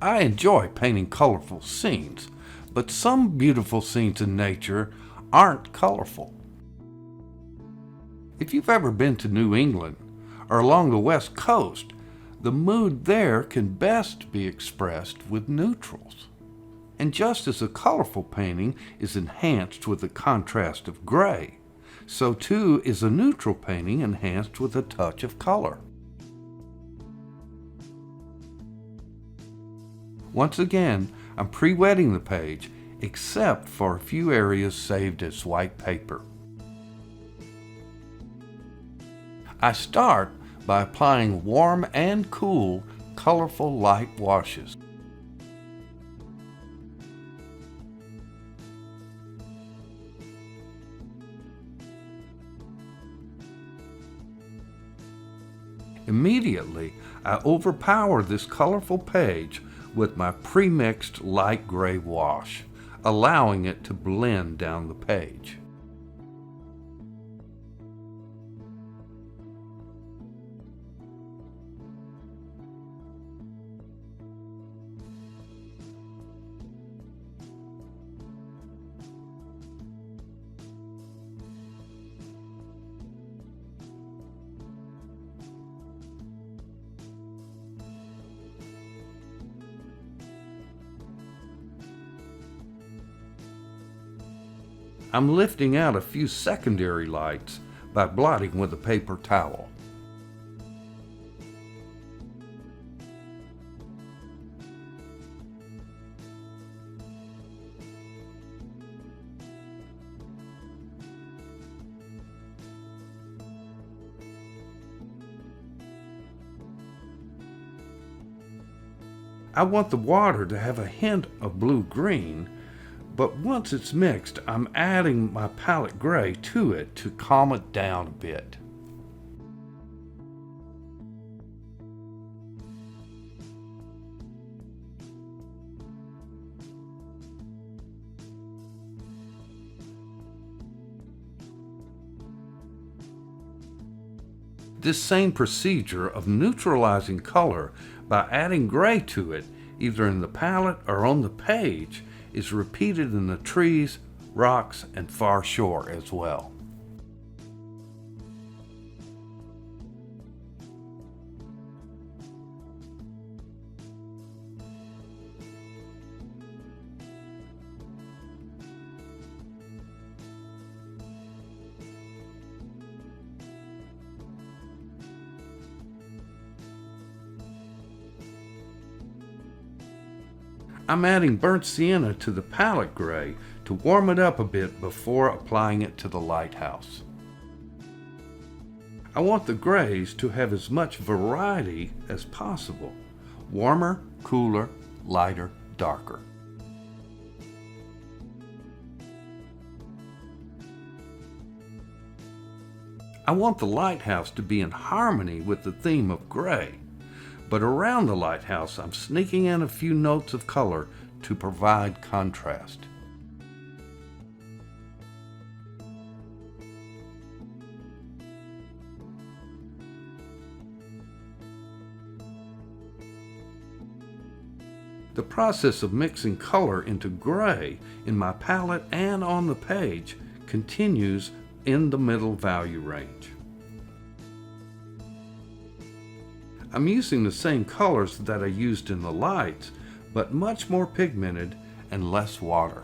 I enjoy painting colorful scenes, but some beautiful scenes in nature aren't colorful. If you've ever been to New England or along the West Coast, the mood there can best be expressed with neutrals. And just as a colorful painting is enhanced with the contrast of gray, so too is a neutral painting enhanced with a touch of color. Once again, I'm pre-wetting the page, except for a few areas saved as white paper. I start by applying warm and cool, colorful light washes. Immediately, I overpower this colorful page with my pre-mixed light gray wash, allowing it to blend down the page. I'm lifting out a few secondary lights by blotting with a paper towel. I want the water to have a hint of blue-green, but once it's mixed, I'm adding my palette gray to it to calm it down a bit. This same procedure of neutralizing color by adding gray to it, either in the palette or on the page, is repeated in the trees, rocks, and far shore as well. I'm adding burnt sienna to the palette gray to warm it up a bit before applying it to the lighthouse. I want the grays to have as much variety as possible: warmer, cooler, lighter, darker. I want the lighthouse to be in harmony with the theme of gray, but around the lighthouse I'm sneaking in a few notes of color to provide contrast. The process of mixing color into gray in my palette and on the page continues in the middle value range. I'm using the same colors that I used in the lights, but much more pigmented and less water.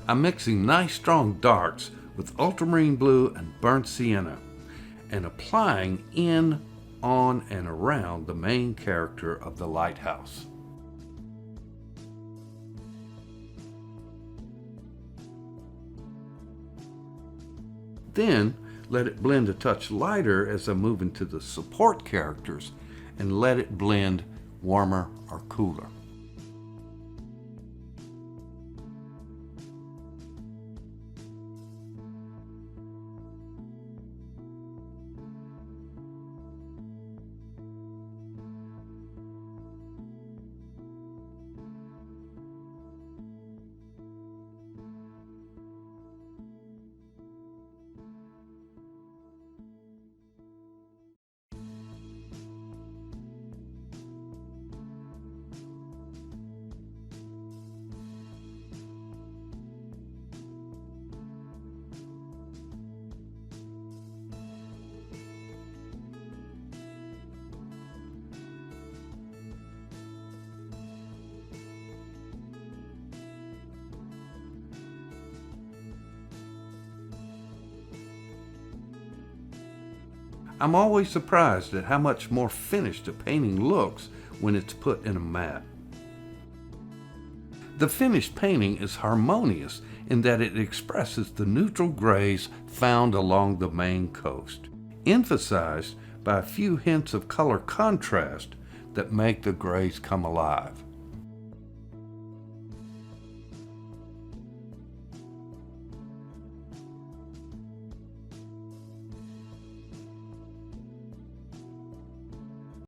I'm mixing nice strong darks with ultramarine blue and burnt sienna and applying in, on, and around the main character of the lighthouse. Then let it blend a touch lighter as I move into the support characters and let it blend warmer or cooler. I'm always surprised at how much more finished a painting looks when it's put in a mat. The finished painting is harmonious in that it expresses the neutral grays found along the Maine coast, emphasized by a few hints of color contrast that make the grays come alive.